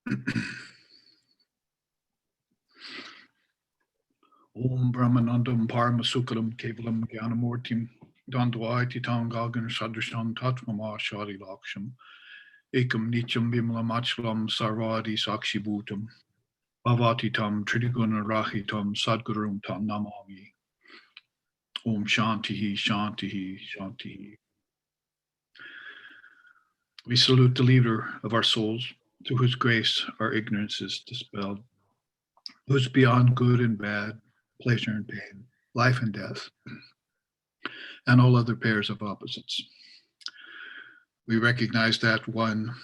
Om Brahmanandam Paramasukram Kevalam Gyanamurtim Dandvaiti Tangagan Sadrishan Tatmama Shari Laksham Ekam Nityam Vimlamachalam Sarvadi Sakshi Bhutam Bhavati Tam Tridiguna Rahitam Sadgurum Tam Namami Om Shantihi Shantihi Shantihi. We salute the leader of our souls, through whose grace our ignorance is dispelled, who is beyond good and bad, pleasure and pain, life and death, and all other pairs of opposites. We recognize that one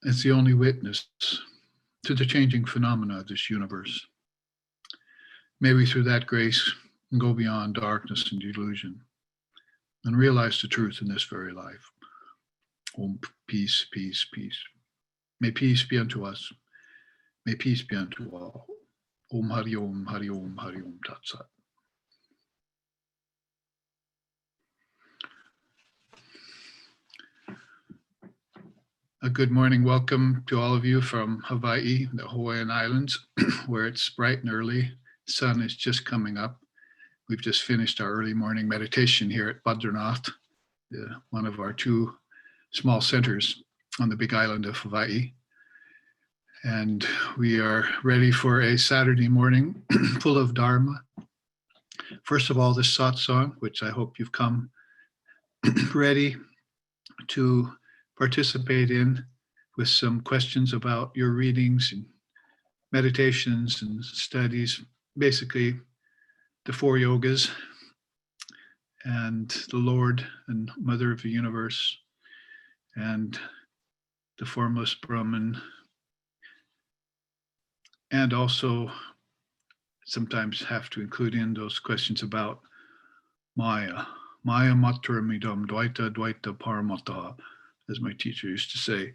as the only witness to the changing phenomena of this universe. May we, through that grace, go beyond darkness and delusion and realize the truth in this very life. Om, peace, peace, peace. May peace be unto us. May peace be unto all. Om Hari Om, Hari Om, Hari Om Tat Sat. A good morning. Welcome to all of you from Hawaii, the Hawaiian Islands, where it's bright and early. Sun is just coming up. We've just finished our early morning meditation here at Badranath, one of our two small centers on the big island of Hawaii. And we are ready for a Saturday morning full of Dharma. First of all, this Satsang, which I hope you've come ready to participate in, with some questions about your readings and meditations and studies, basically the four yogas and the Lord and Mother of the universe and the formless Brahman, and also sometimes have to include in those questions about Maya. Maya mataramidam dvaita dvaita paramata, as my teacher used to say.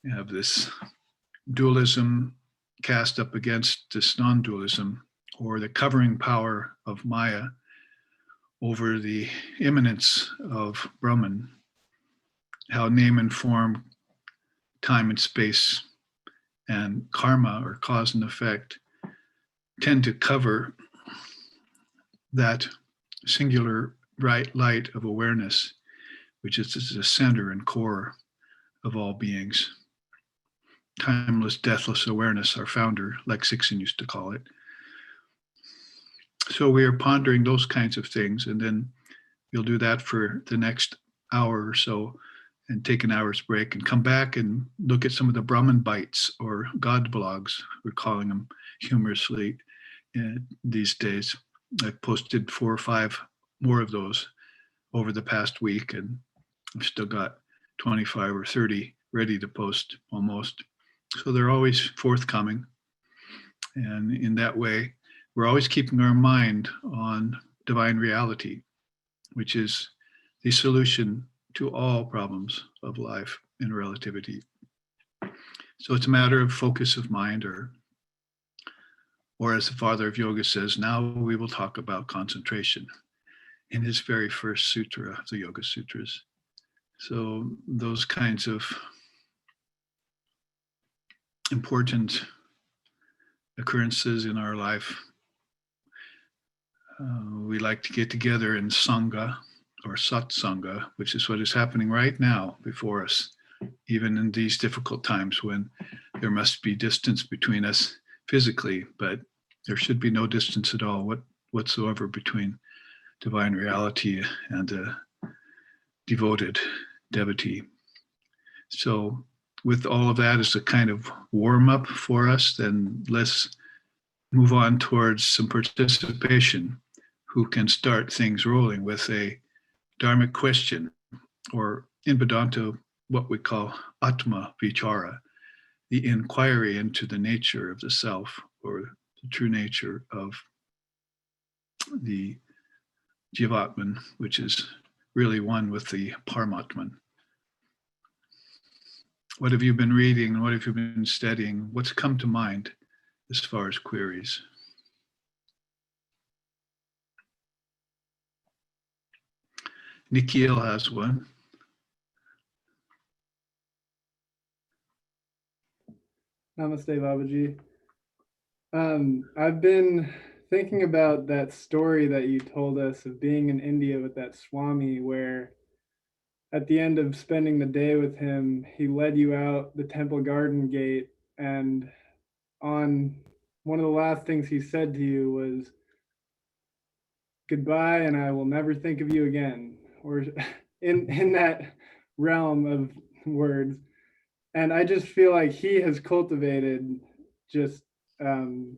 You have this dualism cast up against this non-dualism, or the covering power of Maya over the immanence of Brahman, how name and form, time and space, and karma, or cause and effect, tend to cover that singular bright light of awareness, which is the center and core of all beings. Timeless, deathless awareness, our founder, Lex Sixon, used to call it. So we are pondering those kinds of things, and then we'll do that for the next hour or so, and take an hour's break and come back and look at some of the Brahman bites, or God blogs, we're calling them humorously these days. I've posted 4 or 5 more of those over the past week, and I've still got 25 or 30 ready to post almost. So they're always forthcoming. And in that way, we're always keeping our mind on divine reality, which is the solution to all problems of life and relativity. So it's a matter of focus of mind, or as the father of yoga says, now we will talk about concentration, in his very first sutra of the Yoga Sutras. So those kinds of important occurrences in our life, we like to get together in Sangha, or Satsanga, which is what is happening right now before us, even in these difficult times when there must be distance between us physically, but there should be no distance at all whatsoever between divine reality and a devoted devotee. So with all of that as a kind of warm-up for us, then let's move on towards some participation, who can start things rolling with a dharmic question, or in Vedanta, what we call Atma Vichara, the inquiry into the nature of the self, or the true nature of the Jivatman, which is really one with the Paramatman. What have you been reading? What have you been studying? What's come to mind as far as queries? Nikhil has one. Namaste, Babaji. I've been thinking about that story that you told us of being in India with that Swami, where at the end of spending the day with him, he led you out the temple garden gate, and on one of the last things he said to you was, "Goodbye, and I will never think of you again," or in that realm of words. And I just feel like he has cultivated just um,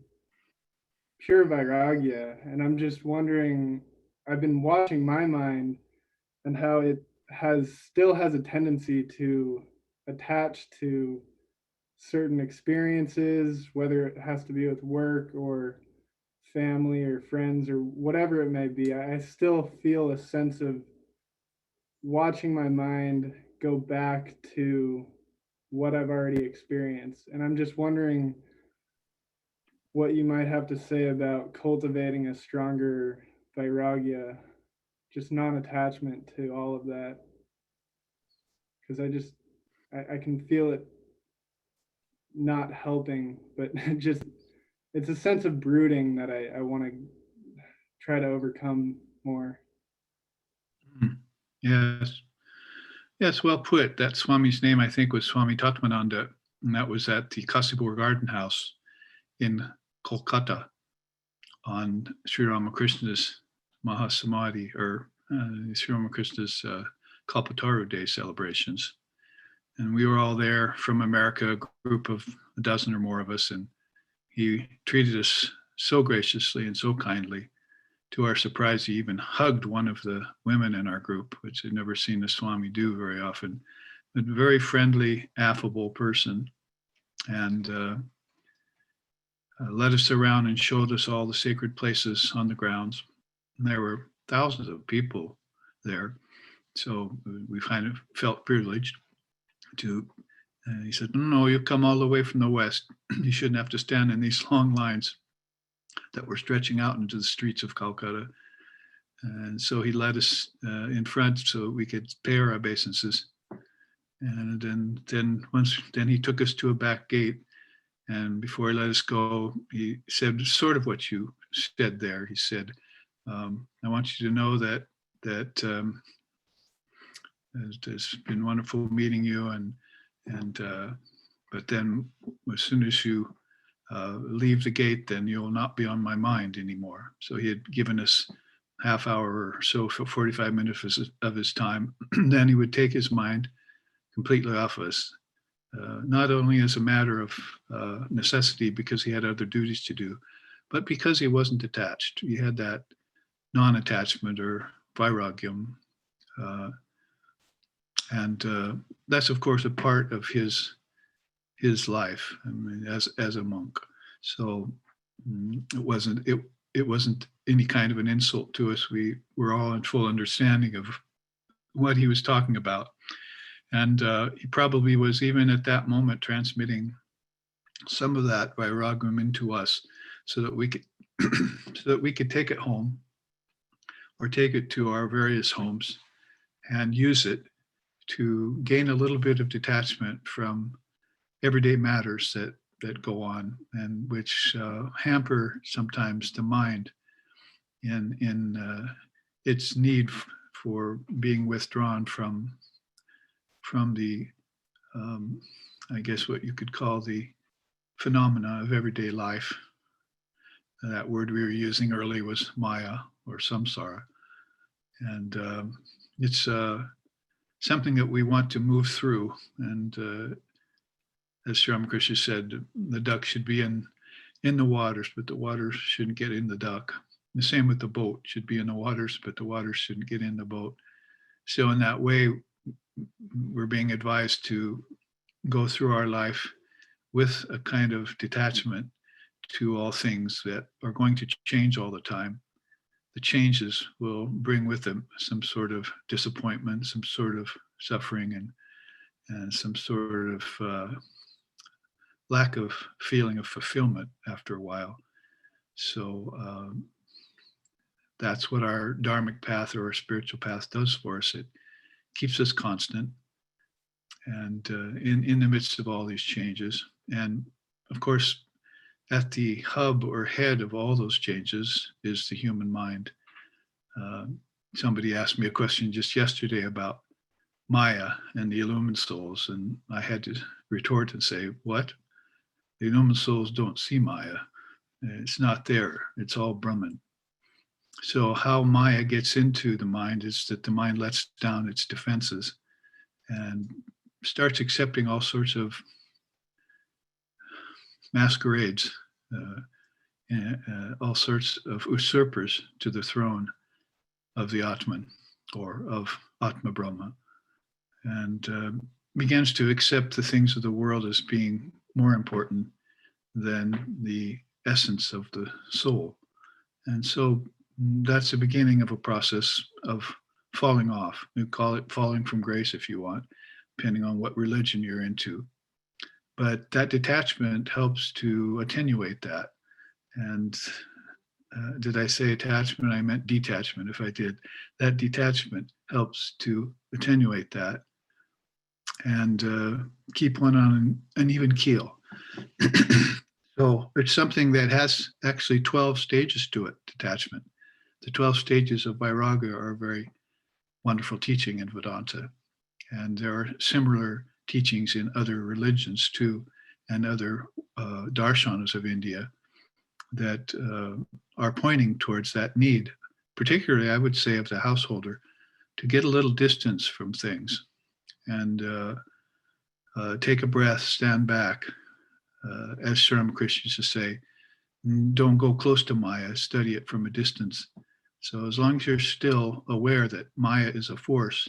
pure vairagya. And I'm just wondering, I've been watching my mind and how it still has a tendency to attach to certain experiences, whether it has to be with work or family or friends or whatever it may be. I still feel a sense of watching my mind go back to what I've already experienced. And I'm just wondering what you might have to say about cultivating a stronger vairagya, just non-attachment to all of that. Because I can feel it not helping, but just it's a sense of brooding that I want to try to overcome more. Hmm. Yes. Yes, well put. That Swami's name, I think, was Swami Tatmananda, and that was at the Kasipur Garden House in Kolkata on Sri Ramakrishna's Mahasamadhi, or Sri Ramakrishna's Kalpataru Day celebrations. And we were all there from America, a group of a dozen or more of us, and he treated us so graciously and so kindly. To our surprise, he even hugged one of the women in our group, which I'd never seen the Swami do very often. But very friendly, affable person, and led us around and showed us all the sacred places on the grounds. And there were thousands of people there, so we kind of felt privileged to. He said, "No, you come all the way from the west. You shouldn't have to stand in these long lines that were stretching out into the streets of Calcutta." And so he led us in front so we could pay our obeisances. And then he took us to a back gate. And before he let us go, he said sort of what you said there. He said, "I want you to know that it's been wonderful meeting you, and but then as soon as you leave the gate, then you'll not be on my mind anymore." So he had given us half hour or so for 45 minutes of his time. Then he would take his mind completely off us, not only as a matter of necessity because he had other duties to do, but because he wasn't attached. He had that non-attachment or vairagyam, uh, and that's of course a part of his life. I mean, as a monk. So it wasn't any kind of an insult to us. We were all in full understanding of what he was talking about, and he probably was even at that moment transmitting some of that vairagam into us, so that we could so that we could take it home or take it to our various homes and use it to gain a little bit of detachment from everyday matters that go on and which hamper sometimes the mind in its need for being withdrawn from the I guess what you could call the phenomena of everyday life. That word we were using early was Maya or samsara, and it's something that we want to move through. And as Sri Ramakrishna said, the duck should be in the waters, but the waters shouldn't get in the duck. The same with the boat, should be in the waters, but the waters shouldn't get in the boat. So in that way, we're being advised to go through our life with a kind of detachment to all things that are going to change all the time. The changes will bring with them some sort of disappointment, some sort of suffering, and some sort of lack of feeling of fulfillment after a while. So that's what our dharmic path or our spiritual path does for us. It keeps us constant and in the midst of all these changes. And of course, at the hub or head of all those changes is the human mind. Uh, Somebody asked me a question just yesterday about Maya and the illumined souls, and I had to retort and say, what? The illumined souls don't see Maya. It's not there. It's all Brahman. So how Maya gets into the mind is that the mind lets down its defenses and starts accepting all sorts of masquerades, all sorts of usurpers to the throne of the Atman or of Atma Brahma, and begins to accept the things of the world as being more important than the essence of the soul. And so that's the beginning of a process of falling off. You call it falling from grace if you want, depending on what religion you're into. But that detachment helps to attenuate that. And did I say attachment? I meant detachment. If I did, that detachment helps to attenuate that and keep one on an even keel. So it's something that has actually 12 stages to it, detachment. The 12 stages of Vairagya are very wonderful teaching in Vedanta. And there are similar teachings in other religions too, and other darshanas of India that are pointing towards that need, particularly, I would say, of the householder, to get a little distance from things and take a breath, stand back, as Sri Ramakrishna used to say, don't go close to Maya, study it from a distance. So as long as you're still aware that Maya is a force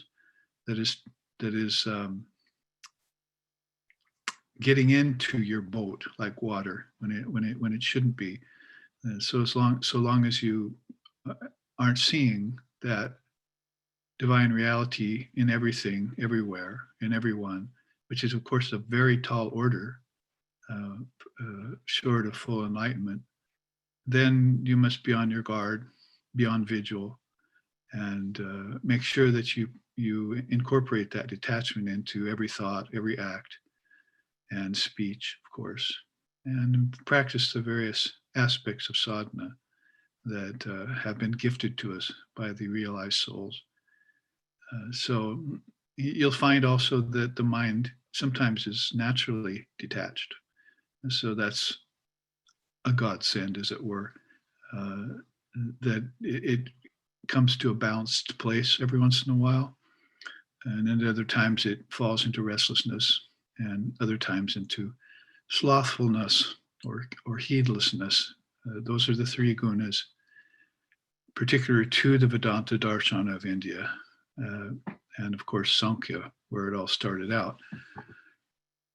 that is getting into your boat like water when it shouldn't be. So long as you aren't seeing that divine reality in everything, everywhere, in everyone, which is of course a very tall order, short of full enlightenment, then you must be on your guard, be on vigil, and make sure that you incorporate that detachment into every thought, every act, and speech, of course, and practice the various aspects of sadhana that have been gifted to us by the realized souls. So you'll find also that the mind sometimes is naturally detached. So that's a godsend, as it were, that it comes to a balanced place every once in a while. And then other times it falls into restlessness, and other times into slothfulness or heedlessness. Those are the three gunas, particular to the Vedanta Darshana of India, and of course Sankhya, where it all started out.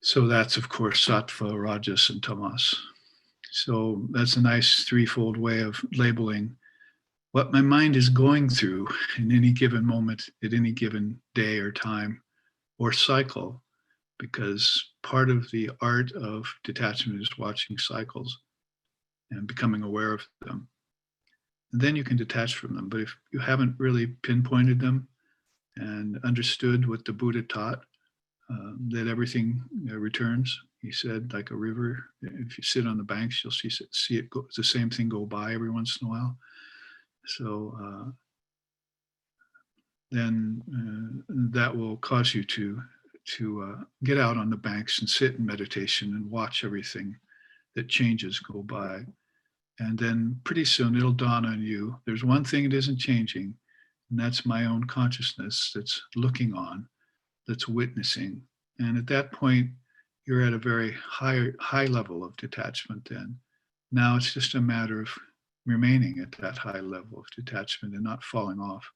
So that's of course Sattva, Rajas, and Tamas. So that's a nice threefold way of labeling what my mind is going through in any given moment, at any given day or time or cycle, because part of the art of detachment is watching cycles and becoming aware of them. And then you can detach from them. But if you haven't really pinpointed them and understood what the Buddha taught, that everything returns. He said, like a river, if you sit on the banks, you'll see it go, the same thing go by every once in a while. So then that will cause you to get out on the banks and sit in meditation and watch everything that changes go by. And then pretty soon it'll dawn on you, there's one thing that isn't changing, and that's my own consciousness that's looking on, that's witnessing. And at that point, you're at a very high level of detachment then. Now it's just a matter of remaining at that high level of detachment and not falling off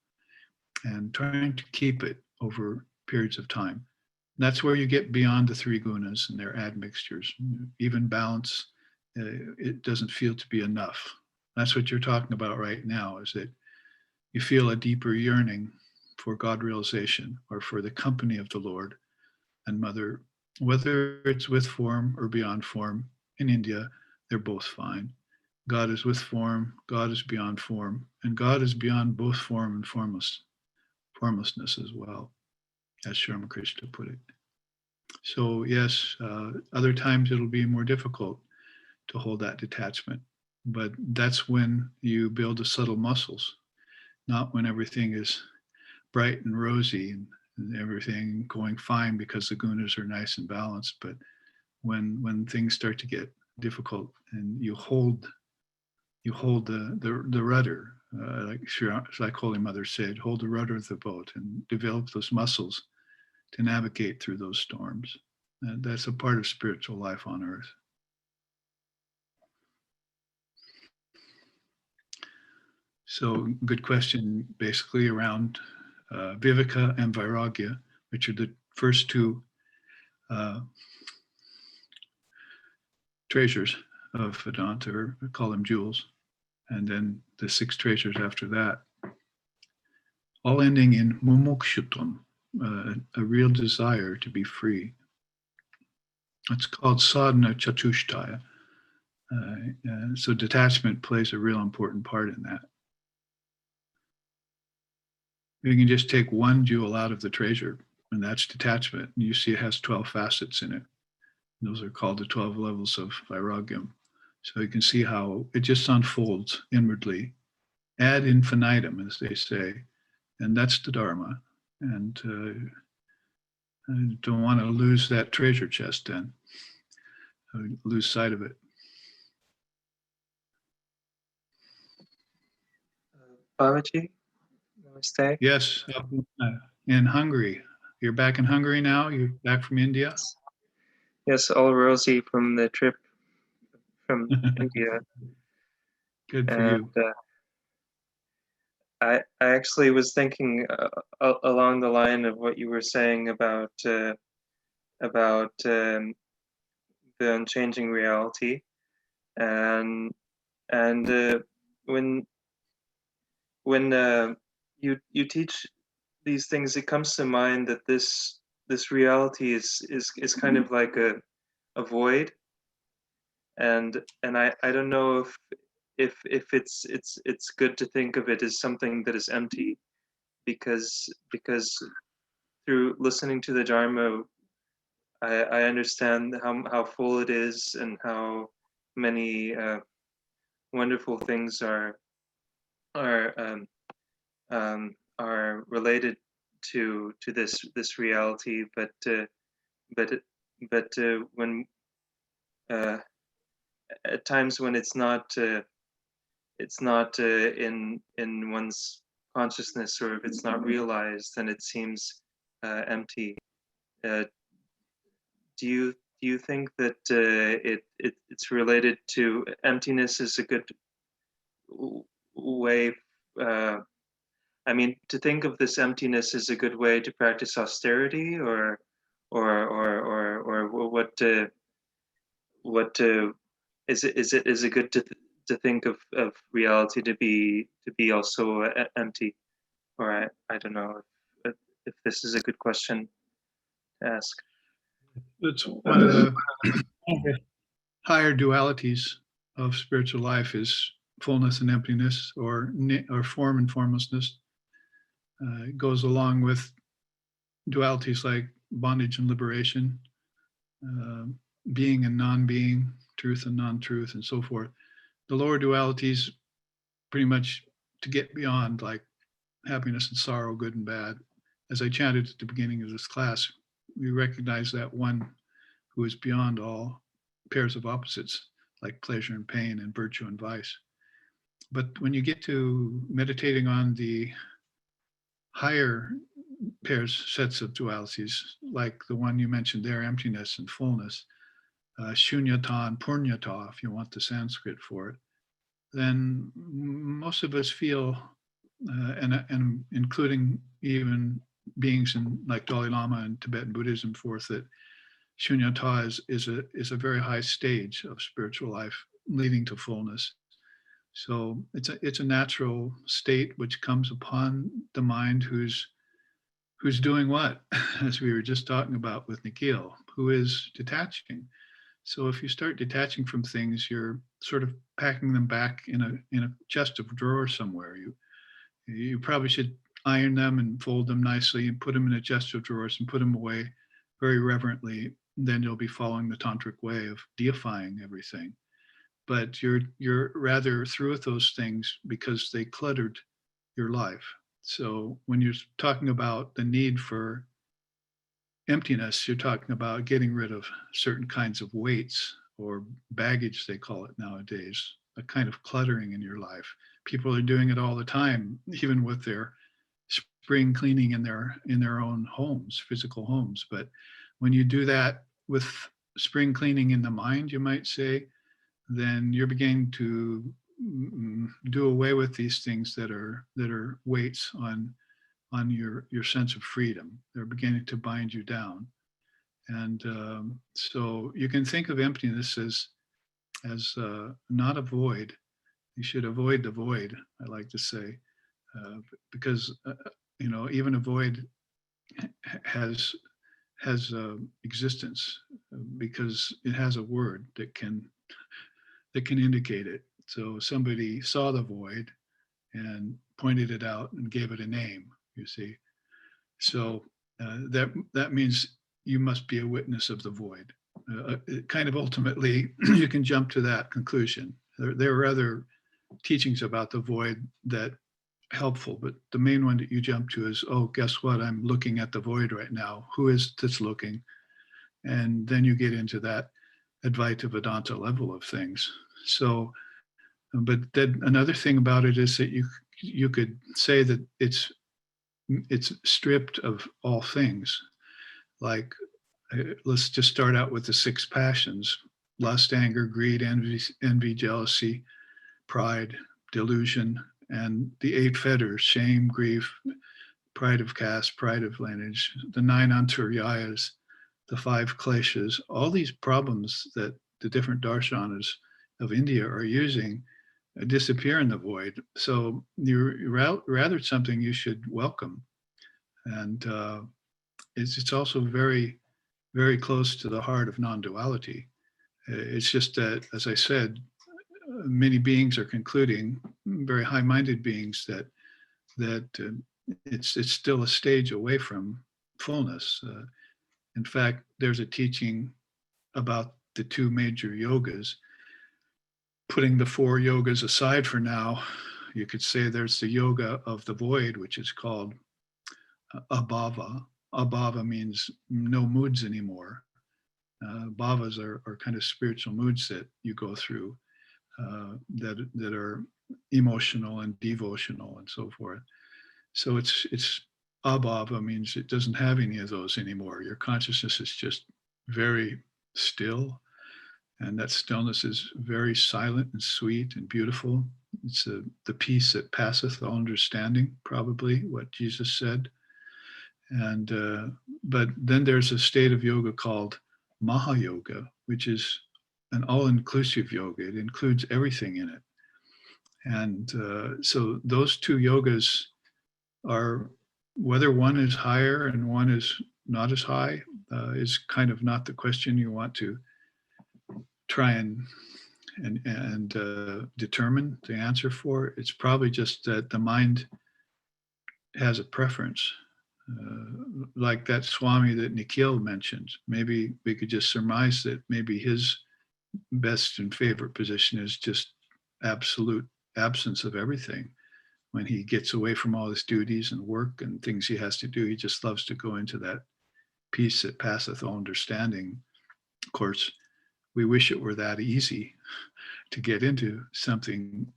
and trying to keep it over periods of time. That's where you get beyond the three gunas and their admixtures. Even balance, it doesn't feel to be enough. That's what you're talking about right now, is that you feel a deeper yearning for God realization or for the company of the Lord and Mother, whether it's with form or beyond form. In India, they're both fine. God is with form, God is beyond form, and God is beyond both form and formlessness as well, as Sri Ramakrishna put it. So yes, other times it'll be more difficult to hold that detachment. But that's when you build the subtle muscles, not when everything is bright and rosy and everything going fine because the gunas are nice and balanced. But when things start to get difficult and you hold the rudder, like Holy Mother said, hold the rudder of the boat and develop those muscles to navigate through those storms. And that's a part of spiritual life on earth. So, good question, basically around Viveka and Vairagya, which are the first two uh, treasures of Vedanta, or we call them jewels, and then the six treasures after that, all ending in mumukshutam, a real desire to be free. It's called sadhana chatushtaya. So detachment plays a real important part in that. You can just take one jewel out of the treasure, and that's detachment. And you see it has 12 facets in it. And those are called the 12 levels of vairagyam. So you can see how it just unfolds inwardly, ad infinitum, as they say. And that's the Dharma. And I don't want to lose that treasure chest then, lose sight of it. Babaji, namaste. Yes, in Hungary. You're back in Hungary now? You're back from India? Yes, all rosy from the trip from India. Good for And you. I actually was thinking along the line of what you were saying about the unchanging reality, and when you teach these things, it comes to mind that this reality is kind of like a void, and I don't know if it's good to think of it as something that is empty, because through listening to the Dharma, I understand how full it is and how many wonderful things are are related to this reality, but when at times when it's not in one's consciousness, or if it's not realized, then it seems empty. Uh, do you think that it's related to emptiness is a good way? I mean, to think of this emptiness is a good way to practice austerity, or what is it good to think of reality to be also empty? Or I don't know if this is a good question to ask. It's one of the higher dualities of spiritual life is fullness and emptiness, or form and formlessness. It goes along with dualities like bondage and liberation, uh, being and non-being, truth and non-truth, and so forth. The lower dualities, pretty much to get beyond, like happiness and sorrow, good and bad. As I chanted at the beginning of this class, we recognize that one who is beyond all pairs of opposites, like pleasure and pain and virtue and vice. But when you get to meditating on the higher sets of dualities, like the one you mentioned there, emptiness and fullness, shunyata and purnyata, if you want the Sanskrit for it, then most of us feel, and including even beings in like Dalai Lama and Tibetan Buddhism forth, that shunyata is a very high stage of spiritual life leading to fullness. So it's a natural state which comes upon the mind who's doing what, as we were just talking about with Nikhil, who is detaching. So if you start detaching from things, you're sort of packing them back in a chest of drawers somewhere. You probably should iron them and fold them nicely and put them in a chest of drawers and put them away very reverently, then you'll be following the tantric way of deifying everything. But you're rather through with those things because they cluttered your life. So when you're talking about the need for emptiness, you're talking about getting rid of certain kinds of weights or baggage, they call it nowadays, a kind of cluttering in your life. People are doing it all the time, even with their spring cleaning in their own homes, physical homes. But when you do that with spring cleaning in the mind, you might say, then you're beginning to do away with these things that are weights on your sense of freedom. They're beginning to bind you down. And so you can think of emptiness as not a void. You should avoid the void, I like to say, because even a void has existence because it has a word that can indicate it. So somebody saw the void and pointed it out and gave it a name. You see, so that means you must be a witness of the void. Kind of ultimately, you can jump to that conclusion. There are other teachings about the void that helpful, but the main one that you jump to is, oh, guess what? I'm looking at the void right now. Who is that's looking? And then you get into that Advaita Vedanta level of things. So, but then another thing about it is that you could say that it's stripped of all things. Like, let's just start out with the six passions: lust, anger, greed, envy, jealousy, pride, delusion, and the eight fetters: shame, grief, pride of caste, pride of lineage, the nine antaryayas, the five kleshas. All these problems that the different darshanas of India are using disappear in the void. So you're rather something you should welcome. And it's also very, very close to the heart of non-duality. It's just that, as I said, many beings are concluding, very high-minded beings, that it's still a stage away from fullness. In fact, there's a teaching about the two major yogas. Putting the four yogas aside for now, you could say there's the yoga of the void, which is called abhava. Abhava means no moods anymore. Bhavas are kind of spiritual moods that you go through that are emotional and devotional and so forth. So it's abhava means it doesn't have any of those anymore. Your consciousness is just very still, and that stillness is very silent and sweet and beautiful. It's the peace that passeth all understanding, probably what Jesus said. And but then there's a state of yoga called Mahayoga, which is an all-inclusive yoga. It includes everything in it. And so those two yogas are, whether one is higher and one is not as high, is kind of not the question you want to try and determine the answer for. It's probably just that the mind has a preference. Like that Swami that Nikhil mentioned, maybe we could just surmise that maybe his best and favorite position is just absolute absence of everything. When he gets away from all his duties and work and things he has to do, he just loves to go into that peace that passeth all understanding. Of course, we wish it were that easy to get into something.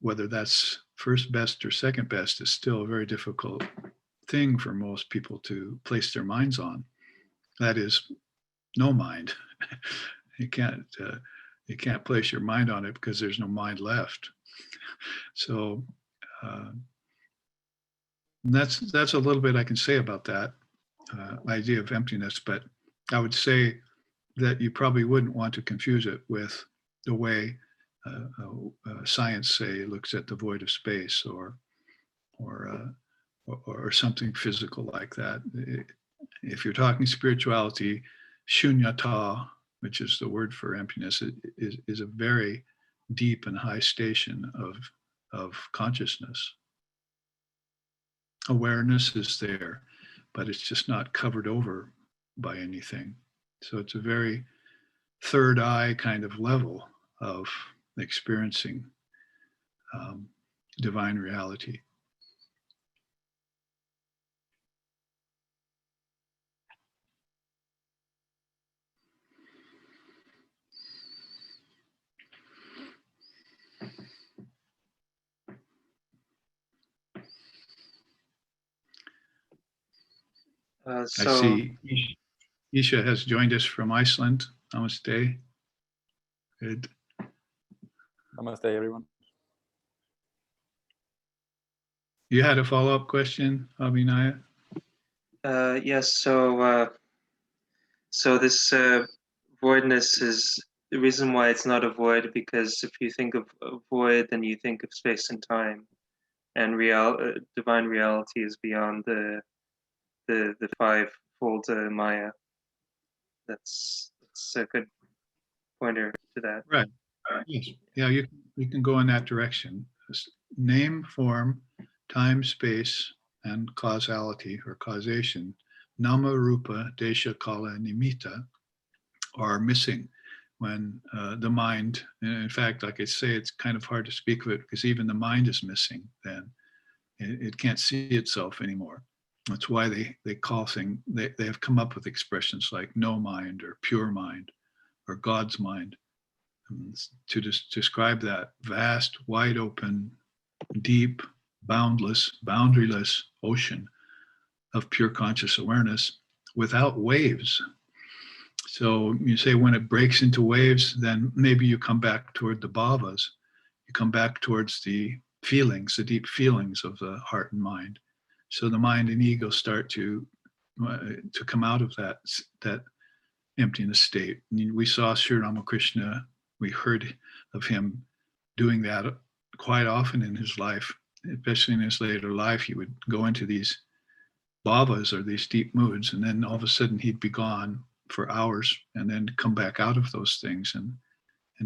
Whether that's first best or second best is still a very difficult thing for most people to place their minds on. That is, no mind. You can't place your mind on it because there's no mind left. So that's a little bit I can say about that idea of emptiness. But I would say that you probably wouldn't want to confuse it with the way science, say, looks at the void of space or something physical like that. If you're talking spirituality, shunyata, which is the word for emptiness, is a very deep and high station of consciousness. Awareness is there, but it's just not covered over by anything. So it's a very third eye kind of level of experiencing divine reality. I So see Isha has joined us from Iceland. Namaste. Good. Namaste, everyone. You had a follow-up question, Abhinaya? yes, so this voidness is the reason why it's not a void, because if you think of a void, then you think of space and time, and divine reality is beyond the five-fold Maya. That's a good pointer to that. Right. Yes. Yeah, you can go in that direction. Name, form, time, space, and causality or causation, nama, rupa, desha, kala, and nimitta, are missing when the mind, in fact, like I say, it's kind of hard to speak of it because even the mind is missing then. It can't see itself anymore. That's why they call things, they have come up with expressions like no mind or pure mind or God's mind to describe that vast, wide open, deep, boundless, boundaryless ocean of pure conscious awareness without waves. So you say when it breaks into waves, then maybe you come back toward the bhavas. You come back towards the feelings, the deep feelings of the heart and mind. So the mind and ego start to come out of that emptiness state. And we saw Sri Ramakrishna, we heard of him doing that quite often in his life, especially in his later life. He would go into these bhavas or these deep moods, and then all of a sudden he'd be gone for hours and then come back out of those things and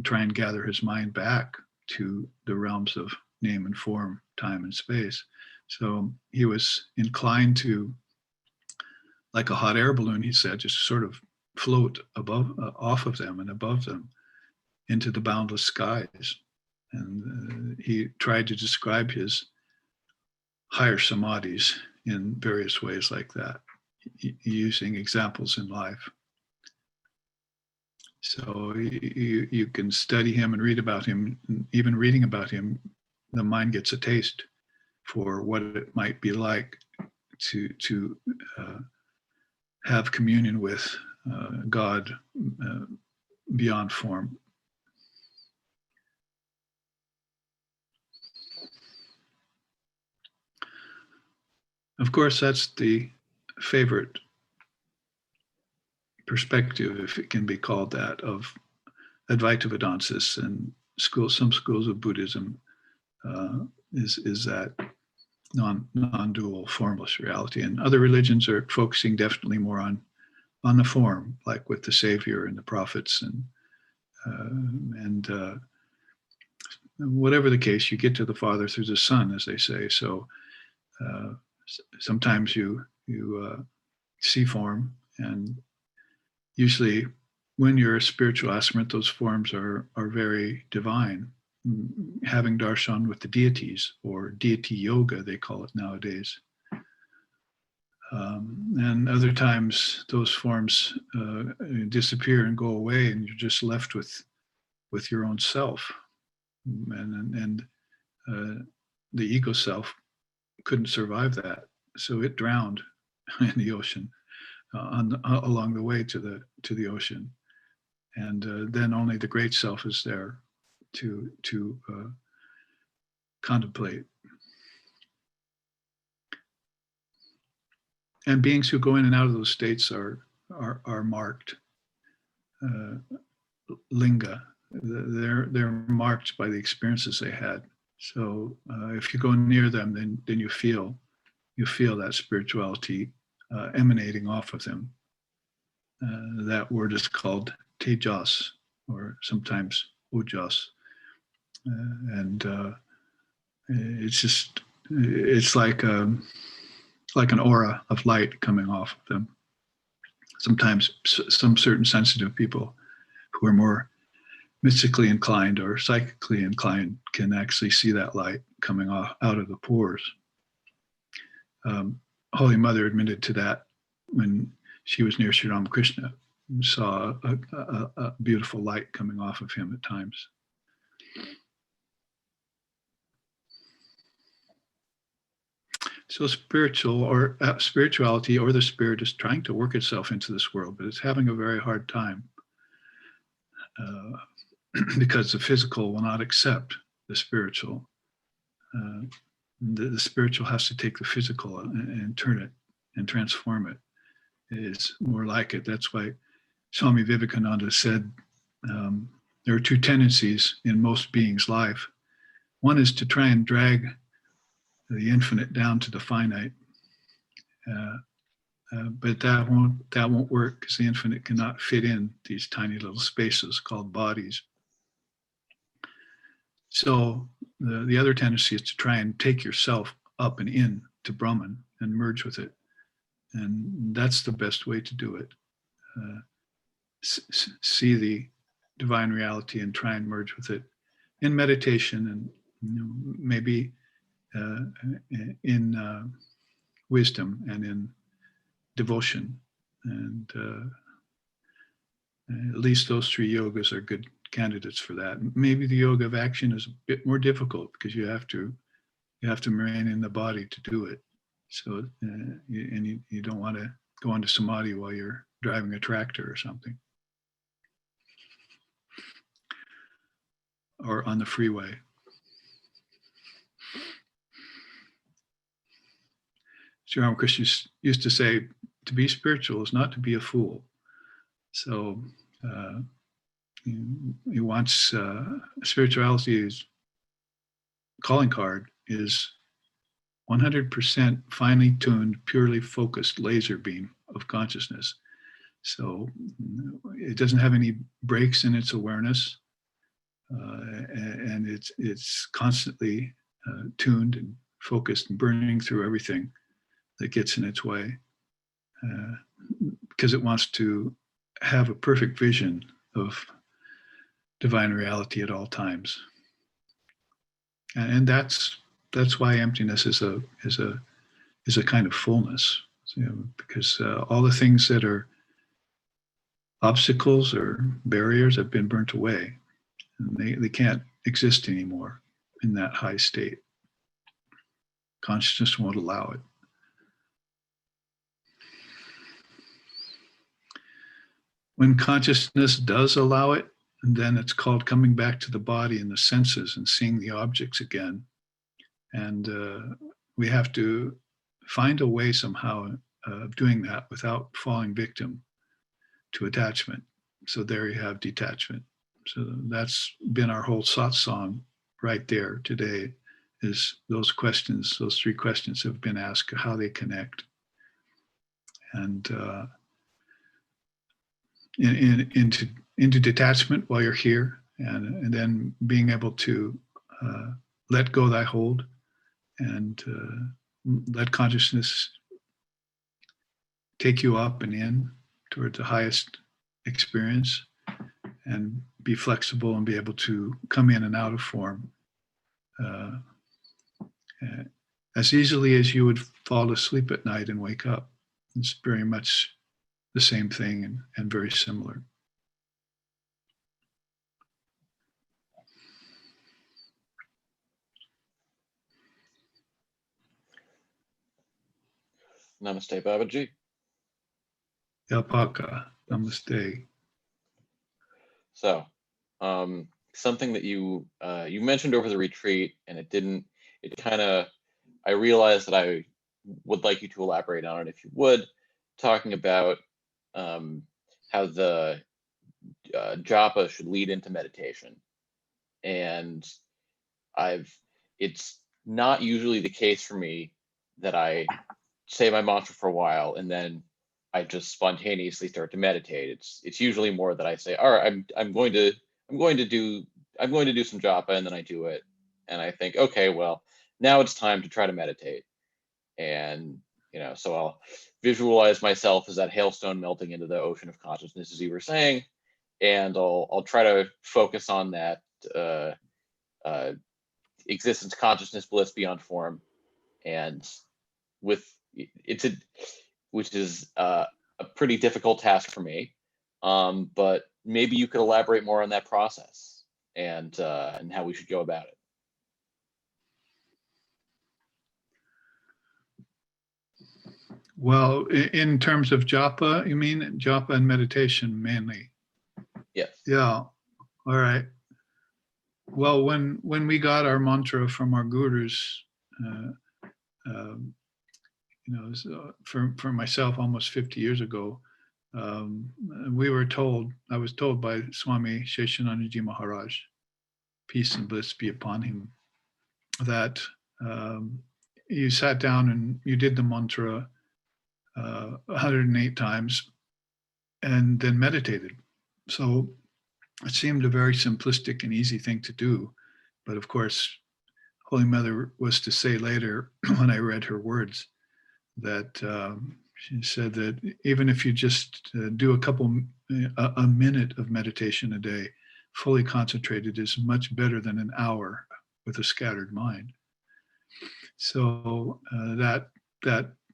try and gather his mind back to the realms of name and form, time and space. So he was inclined to, like a hot air balloon, he said, just sort of float off of them and above them into the boundless skies. And he tried to describe his higher samadhis in various ways like that, using examples in life. So you can study him and read about him. Even reading about him, the mind gets a taste for what it might be like to have communion with God beyond form. Of course, that's the favorite perspective, if it can be called that, of Advaita Vedantis and some schools of Buddhism is that non-dual formless reality. And other religions are focusing definitely more on the form, like with the Savior and the prophets and whatever the case, you get to the Father through the Son, as they say. So sometimes you see form, and usually when you're a spiritual aspirant, those forms are very divine, having darshan with the deities, or deity yoga, they call it nowadays. And other times those forms disappear and go away, and you're just left with your own self. And the ego self couldn't survive that, so it drowned in the ocean along the way to the ocean, and then only the great self is there to contemplate. And beings who go in and out of those states are marked linga. They're marked by the experiences they had. So if you go near them, then you feel that spirituality emanating off of them. That word is called tejas, or sometimes ojas, and it's like an aura of light coming off of them. sometimes some certain sensitive people who are more mystically inclined or psychically inclined can actually see that light coming out of the pores. Holy Mother admitted to that when she was near Sri Ramakrishna, and saw a beautiful light coming off of him at times. So spirituality or the spirit is trying to work itself into this world, but it's having a very hard time because the physical will not accept the spiritual. The spiritual has to take the physical and turn it and transform it. It is more like it. That's why Swami Vivekananda said there are two tendencies in most beings' life. One is to try and drag the infinite down to the finite. But that won't work because the infinite cannot fit in these tiny little spaces called bodies. So the other tendency is to try and take yourself up and in to Brahman and merge with it. And that's the best way to do it. See the divine reality and try and merge with it in meditation and maybe in wisdom and in devotion. And at least those three yogas are good candidates for that. Maybe the yoga of action is a bit more difficult because you have to remain in the body to do it. So you don't want to go into samadhi while you're driving a tractor or something, or on the freeway. Sri Ramakrishna used to say, to be spiritual is not to be a fool. So he wants spirituality's calling card is 100% finely tuned, purely focused laser beam of consciousness. So it doesn't have any breaks in its awareness, and it's constantly tuned and focused and burning through everything that gets in its way, because it wants to have a perfect vision of divine reality at all times. And that's why emptiness is a kind of fullness, because all the things that are obstacles or barriers have been burnt away, and they can't exist anymore in that high state. Consciousness won't allow it. When consciousness does allow it, then it's called coming back to the body and the senses and seeing the objects again. And we have to find a way somehow of doing that without falling victim to attachment. So there you have detachment. So that's been our whole satsang right there today, is those questions, those three questions have been asked, how they connect. And into detachment while you're here, and then being able to let go thy hold and let consciousness take you up and in toward the highest experience, and be flexible and be able to come in and out of form as easily as you would fall asleep at night and wake up. It's very much the same thing and very similar. Namaste, Babaji. Yapaka, namaste. So, something that you mentioned over the retreat, and I realized that I would like you to elaborate on it if you would, talking about how the japa should lead into meditation. And it's not usually the case for me that I say my mantra for a while and then I just spontaneously start to meditate. It's usually more that I say, all right, I'm going to do some japa, and then I do it, and I think, okay, well, now it's time to try to meditate. And so visualize myself as that hailstone melting into the ocean of consciousness, as you were saying, and I'll try to focus on that existence, consciousness, bliss beyond form, and which is a pretty difficult task for me. But maybe you could elaborate more on that process and how we should go about it. Well, in terms of japa, you mean japa and meditation mainly? Yes. Yeah. All right. Well, when we got our mantra from our gurus, so for myself, almost 50 years ago, we were told, I was told by Swami Sheshanandaji Maharaj, peace and bliss be upon him, that you sat down and you did the mantra 108 times and then meditated. So it seemed a very simplistic and easy thing to do. But of course, Holy Mother was to say later, when I read her words, that she said that even if you just do a minute of meditation a day, fully concentrated, is much better than an hour with a scattered mind. So that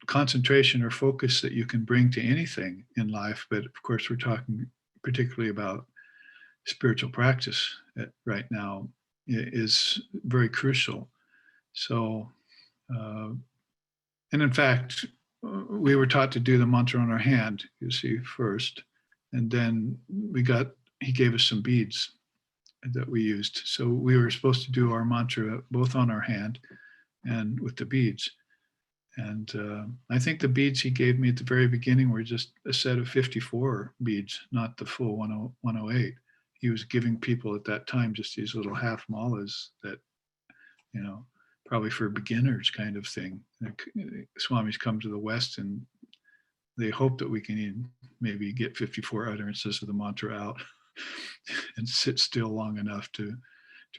concentration or focus that you can bring to anything in life, but of course we're talking particularly about spiritual practice right now, is very crucial. So, and in fact, we were taught to do the mantra on our hand, you see, first, and then he gave us some beads that we used. So we were supposed to do our mantra both on our hand and with the beads. And I think the beads he gave me at the very beginning were just a set of 54 beads, not the full 108. He was giving people at that time just these little half malas that, probably for beginners kind of thing. Swamis come to the West and they hope that we can maybe get 54 utterances of the mantra out and sit still long enough to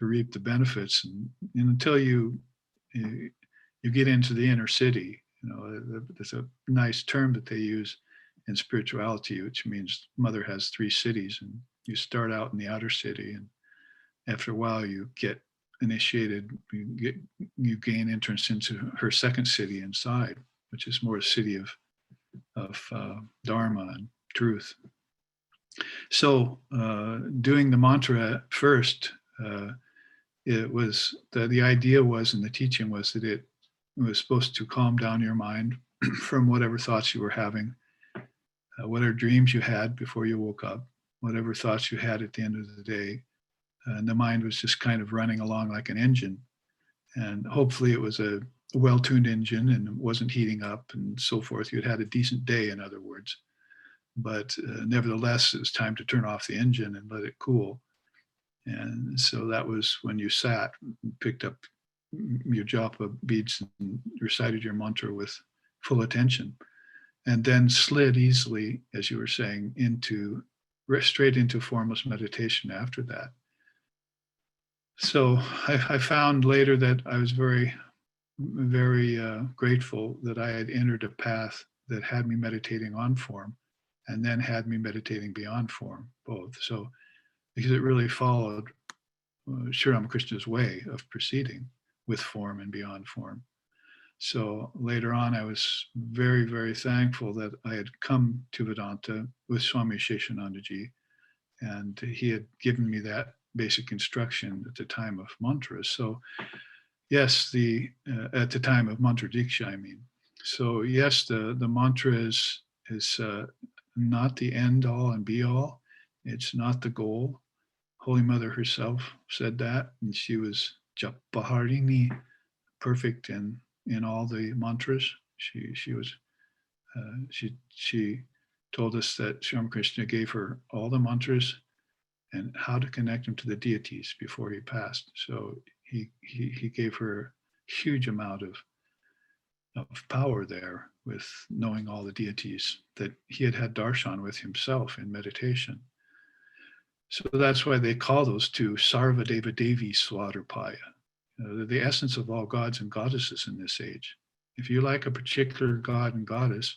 reap the benefits. And until you get into the inner city, there's a nice term that they use in spirituality, which means Mother has 3 cities, and you start out in the outer city, and after a while you get initiated, you gain entrance into her 2nd city inside, which is more a city of Dharma and truth. So doing the mantra first, it was the idea was, and the teaching was, that it was supposed to calm down your mind from whatever thoughts you were having, whatever dreams you had before you woke up, whatever thoughts you had at the end of the day. And the mind was just kind of running along like an engine. And hopefully it was a well-tuned engine and it wasn't heating up and so forth. You'd had a decent day, in other words. But nevertheless, it was time to turn off the engine and let it cool. And so that was when you sat and picked up your japa beads and recited your mantra with full attention, and then slid easily, as you were saying, straight into formless meditation after that. So I found later that I was very, very grateful that I had entered a path that had me meditating on form and then had me meditating beyond form, both. So because it really followed Sri Ramakrishna's way of proceeding with form and beyond form. So later on, I was very, very thankful that I had come to Vedanta with Swami Sheshanandaji, and he had given me that basic instruction at the time of mantras. So yes, at the time of mantra diksha, I mean. So yes, the mantra is not the end all and be all. It's not the goal. Holy Mother herself said that, and she was japaharini, perfect in all the mantras. She was she told us that Sri Ramakrishna gave her all the mantras and how to connect them to the deities before he passed. So he gave her a huge amount of power there with knowing all the deities that he had darshan with himself in meditation. So that's why they call those two Sarva Deva Devi Swadarpaya. They're the essence of all gods and goddesses in this age. If you like a particular god and goddess,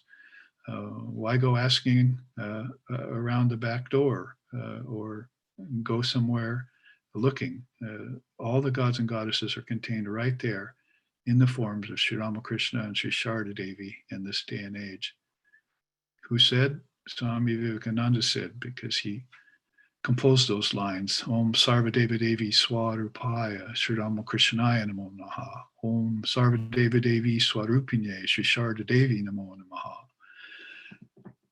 Why go asking around the back door or go somewhere looking? All the gods and goddesses are contained right there in the forms of Sri Ramakrishna and Sri Sharda Devi in this day and age. Who said? Swami Vivekananda said, because he composed those lines. Om Sarvadeva Devi Swarupaya Sri Ramakrishnaya Namo Namaha. Om Sarvadeva Devi Swarupinye Sri Sharda Devi Namo Namaha.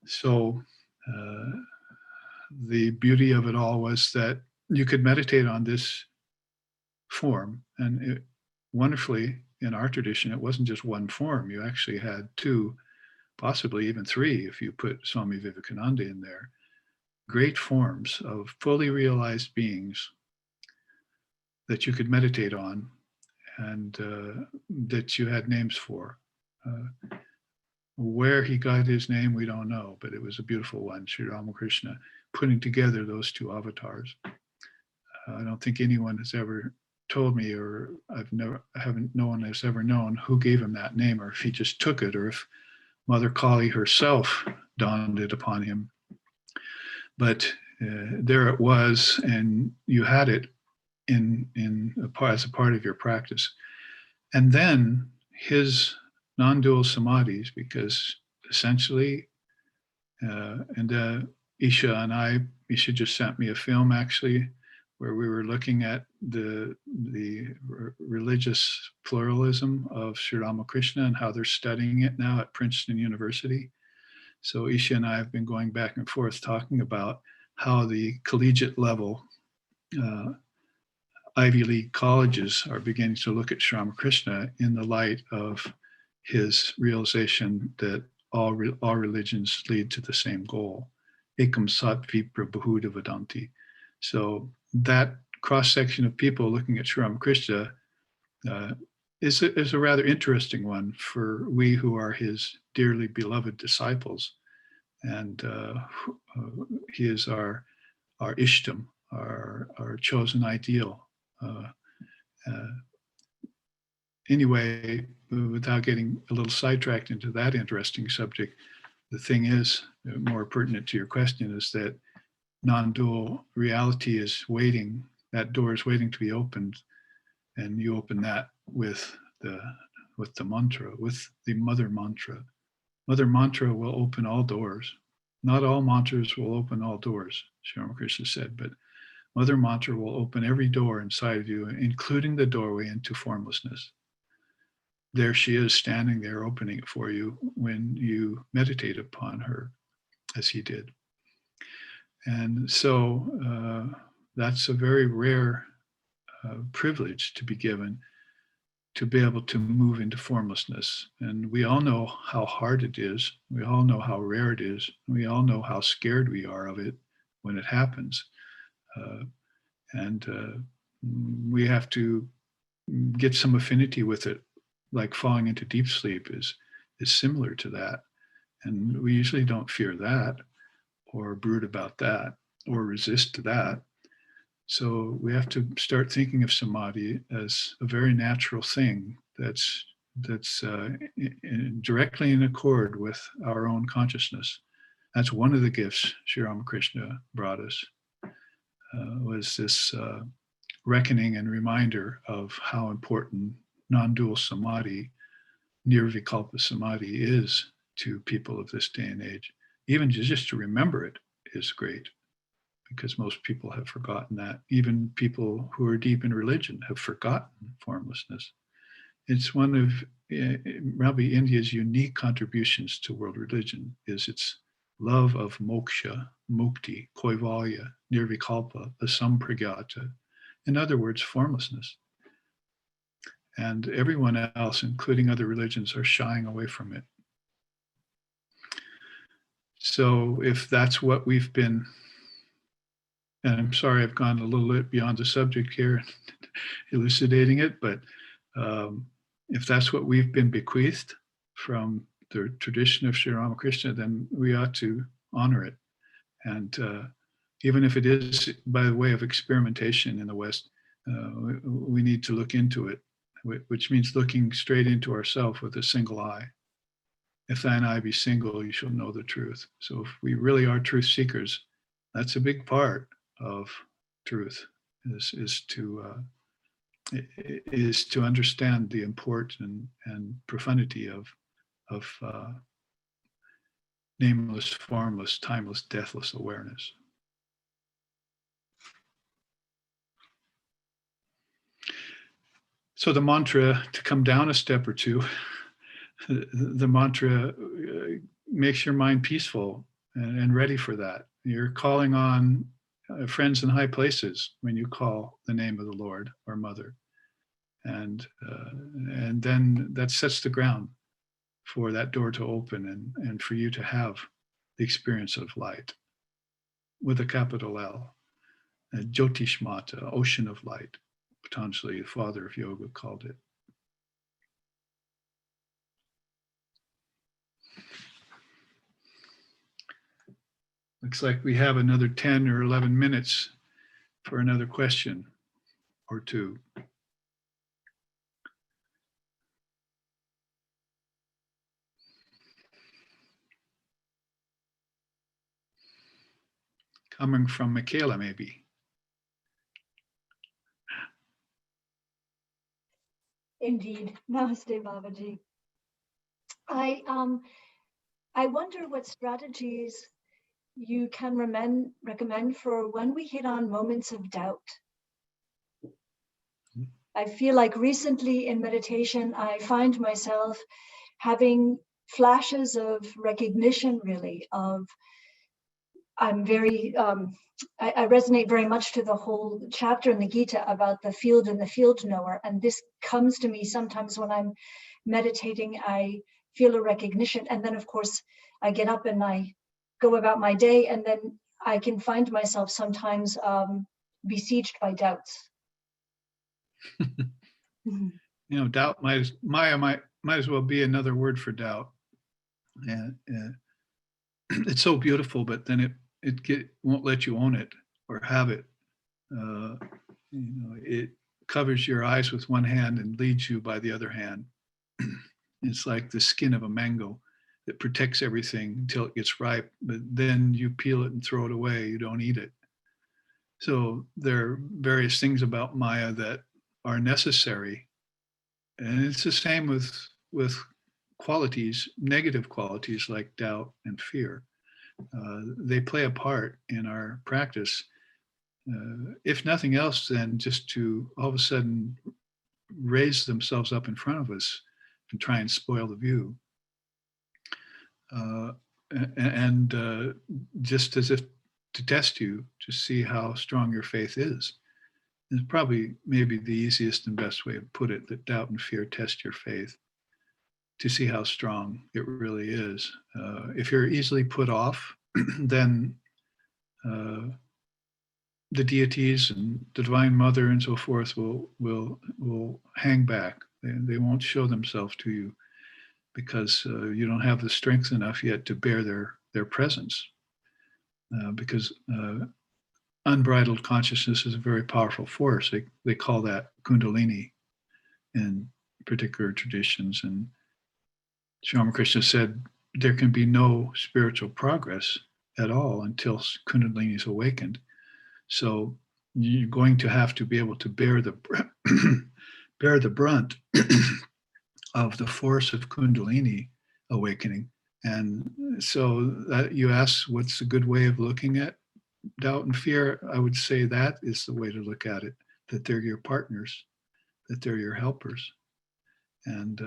So the beauty of it all was that you could meditate on this form, and wonderfully in our tradition, it wasn't just one form. You actually had two, possibly even three, if you put Swami Vivekananda in there, great forms of fully realized beings that you could meditate on and that you had names for. Where he got his name, we don't know, but it was a beautiful one, Sri Ramakrishna, putting together those two avatars. I don't think anyone has ever told me, or no one has ever known who gave him that name, or if he just took it, or if Mother Kali herself donned it upon him. But there it was, and you had it as a part of your practice. And then his non-dual samadhis, because essentially, Isha just sent me a film actually, where we were looking at the religious pluralism of Sri Ramakrishna and how they're studying it now at Princeton University. So Isha and I have been going back and forth talking about how the collegiate level Ivy League colleges are beginning to look at Sri Ramakrishna in the light of his realization that all religions lead to the same goal. Ekam sat vipra bahuda vadanti. So that cross-section of people looking at Sri Ramakrishna is a rather interesting one for we who are his dearly beloved disciples. And he is our ishtam, our chosen ideal. Anyway, without getting a little sidetracked into that interesting subject, the thing is, more pertinent to your question, is that non-dual reality is waiting, that door is waiting to be opened, and you open that with the mantra, with the mother mantra. Mother mantra will open all doors. Not all mantras will open all doors, Sri Ramakrishna said, but mother mantra will open every door inside of you, including the doorway into formlessness. There she is standing there opening it for you when you meditate upon her, as he did. And so that's a very rare privilege to be given, to be able to move into formlessness. And we all know how hard it is. We all know how rare it is. We all know how scared we are of it when it happens. And we have to get some affinity with it, like falling into deep sleep is similar to that. And we usually don't fear that or brood about that or resist that. So we have to start thinking of samadhi as a very natural thing that's directly in accord with our own consciousness. That's one of the gifts Sri Ramakrishna brought us, was this reckoning and reminder of how important non-dual samadhi, nirvikalpa samadhi, is to people of this day and age. Even just to remember it is great, because most people have forgotten that. Even people who are deep in religion have forgotten formlessness. It's one of probably India's unique contributions to world religion, is its love of moksha, mukti, koivalya, nirvikalpa, asampragyata. In other words, formlessness. And everyone else, including other religions, are shying away from it. So if that's what we've been, and I'm sorry I've gone a little bit beyond the subject here, elucidating it, but if that's what we've been bequeathed from the tradition of Sri Ramakrishna, then we ought to honor it. And even if it is by the way of experimentation in the West, we need to look into it, which means looking straight into ourselves with a single eye. if thine eye be single, you shall know the truth. So if we really are truth seekers, that's a big part of truth, is to understand the import and profundity of nameless, formless, timeless, deathless awareness. So the mantra, to come down a step or two, the mantra makes your mind peaceful and ready for that. You're calling on friends in high places when you call the name of the Lord or Mother. And then that sets the ground for that door to open and for you to have the experience of light with a capital L, Jyotishmata, ocean of light. Patanjali, the father of yoga, called it. Looks like we have another 10 or 11 minutes for another question or two. Coming from Michaela, maybe. Indeed. Namaste, Babaji. I wonder what strategies you can recommend for when we hit on moments of doubt. I feel like recently in meditation, I find myself having flashes of recognition, really, of I'm very, I resonate very much to the whole chapter in the Gita about the field and the field knower. And this comes to me sometimes when I'm meditating, I feel a recognition. And then, of course, I get up and I go about my day. And then I can find myself sometimes besieged by doubts. You know, doubt might as well be another word for doubt. And it's so beautiful, but then it won't let you own it or have it. It covers your eyes with one hand and leads you by the other hand. It's like the skin of a mango that protects everything until it gets ripe, but then you peel it and throw it away. You don't eat it. So there are various things about Maya that are necessary. And it's the same with qualities, negative qualities like doubt and fear. They play a part in our practice. If nothing else, then just to all of a sudden raise themselves up in front of us and try and spoil the view. And just as if to test you, to see how strong your faith is. It's probably maybe the easiest and best way to put it, that doubt and fear test your faith to see how strong it really is. If you're easily put off, then the deities and the Divine Mother and so forth will hang back. They won't show themselves to you because you don't have the strength enough yet to bear their presence. Because unbridled consciousness is a very powerful force. They call that Kundalini in particular traditions. And Sri Ramakrishna said there can be no spiritual progress at all until Kundalini is awakened. So you're going to have to be able to bear the brunt of the force of Kundalini awakening. And so that you ask, what's a good way of looking at doubt and fear? I would say that is the way to look at it, that they're your partners, that they're your helpers. And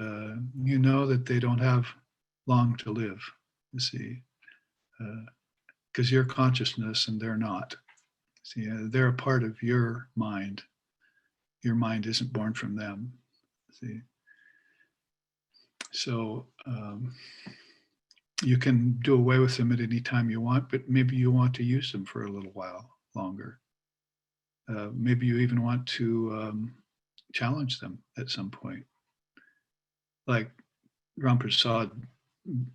you know that they don't have long to live, you see, because you're consciousness and they're not. See, they're a part of your mind. Your mind isn't born from them. See, so you can do away with them at any time you want, but maybe you want to use them for a little while longer. Maybe you even want to challenge them at some point. Like Ram Prasad,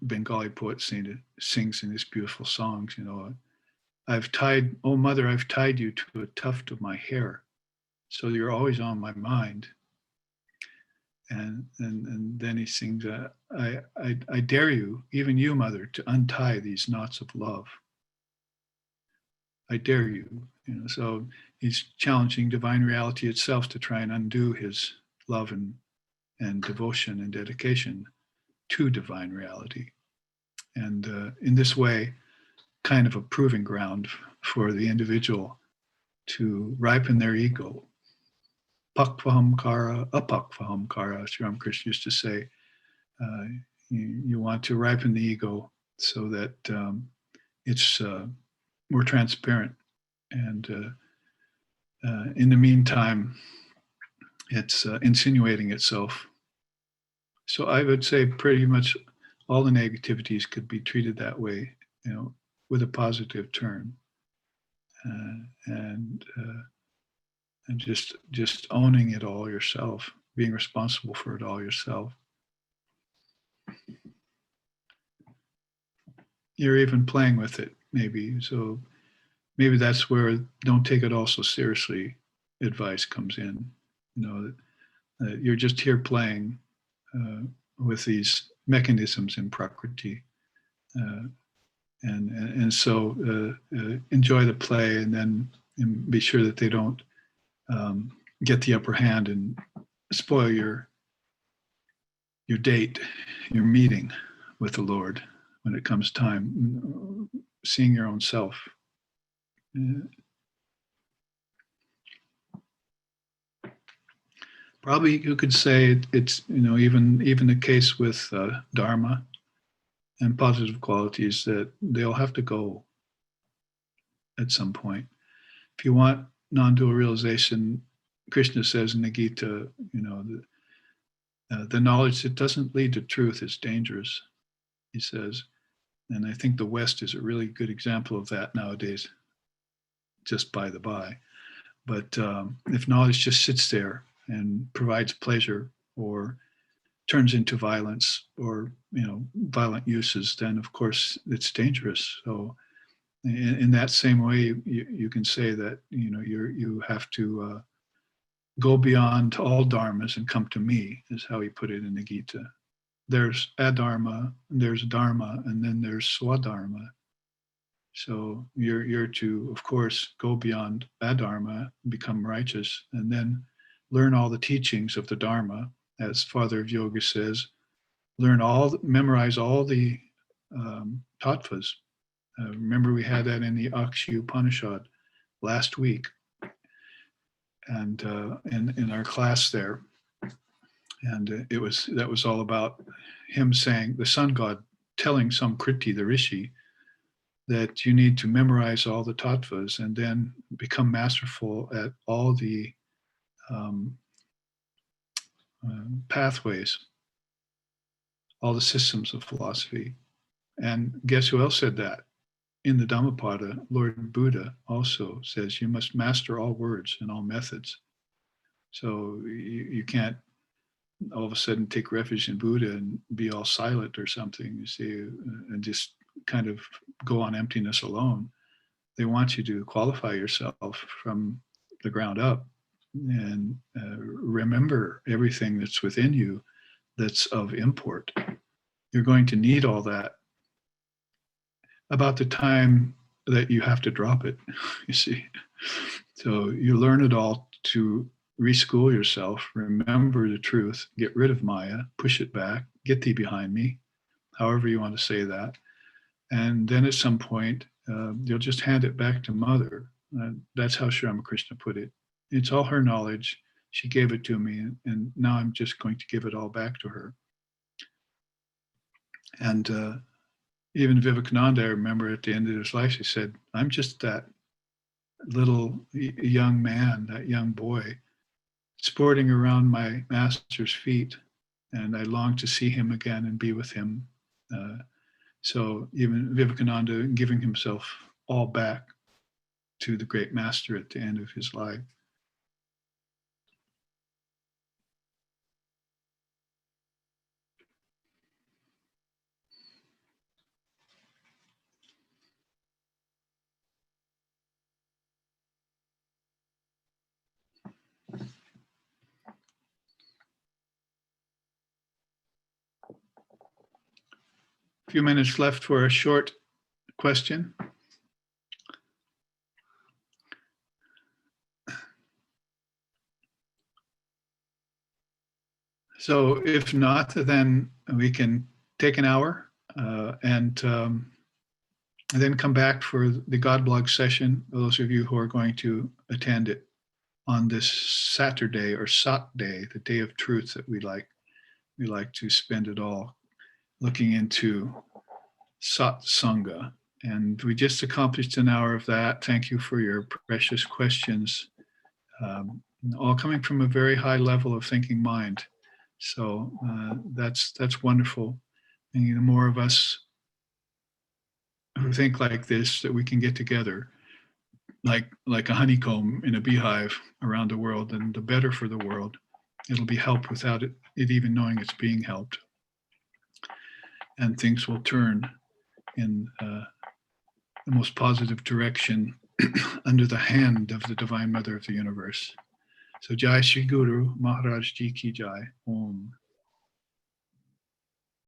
Bengali poet, sings in his beautiful songs, you know, oh mother, I've tied you to a tuft of my hair, so you're always on my mind. And then he sings, I dare you, even you, mother, to untie these knots of love. I dare you. So he's challenging divine reality itself to try and undo his love and devotion and dedication to divine reality. And in this way, kind of a proving ground for the individual to ripen their ego. Pakvahamkara, apakvahamkara, Sri Ramakrishna used to say. You want to ripen the ego so that it's more transparent. And in the meantime, it's insinuating itself. So I would say pretty much all the negativities could be treated that way, with a positive turn. And just owning it all yourself, being responsible for it all yourself. You're even playing with it, maybe. So maybe that's where don't take it all so seriously advice comes in. That you're just here playing with these mechanisms in Prakriti. And so enjoy the play, and be sure that they don't get the upper hand and spoil your date, your meeting with the Lord when it comes time, seeing your own self. Probably you could say it's even the case with Dharma and positive qualities, that they'll have to go at some point. If you want non-dual realization, Krishna says in the Gita, the knowledge that doesn't lead to truth is dangerous, he says. And I think the West is a really good example of that nowadays, just by the by. But if knowledge just sits there and provides pleasure or turns into violence or violent uses, then of course it's dangerous. So in that same way, you can say that you have to go beyond all dharmas and come to me, is how he put it in the Gita. There's adharma, there's dharma, and then there's swadharma. So you're to, of course, go beyond adharma, become righteous, and then learn all the teachings of the Dharma, as Father of Yoga says. Memorize all the tattvas. Remember, we had that in the Akshi Upanishad last week, and in our class there, and that was all about him saying, the sun god telling Samkriti, the rishi, that you need to memorize all the tattvas and then become masterful at all the pathways, all the systems of philosophy. And guess who else said that? In the Dhammapada, Lord Buddha also says you must master all words and all methods. So you can't all of a sudden take refuge in Buddha and be all silent or something, you see, and just kind of go on emptiness alone. They want you to qualify yourself from the ground up and remember everything that's within you that's of import. You're going to need all that about the time that you have to drop it, you see. So you learn it all to reschool yourself, remember the truth, get rid of Maya, push it back, get thee behind me, however you want to say that. And then at some point, you'll just hand it back to Mother. That's how Sri Ramakrishna put it. It's all her knowledge. She gave it to me, and now I'm just going to give it all back to her. And even Vivekananda, I remember at the end of his life, he said, I'm just that little young man, that young boy, sporting around my master's feet, and I long to see him again and be with him. So even Vivekananda giving himself all back to the great master at the end of his life. few minutes left for a short question. So if not, then we can take an hour and then come back for the God blog session. Those of you who are going to attend it on this Saturday or Sat day, the day of truth that we like to spend it all looking into Satsanga. And we just accomplished an hour of that. Thank you for your precious questions, all coming from a very high level of thinking mind. So that's wonderful. And the more of us who think like this, that we can get together like a honeycomb in a beehive around the world, and the better for the world. It'll be helped without it even knowing it's being helped. And things will turn in the most positive direction under the hand of the Divine Mother of the Universe. So Jai Shri Guru Maharaj Ji Ki Jai. Om.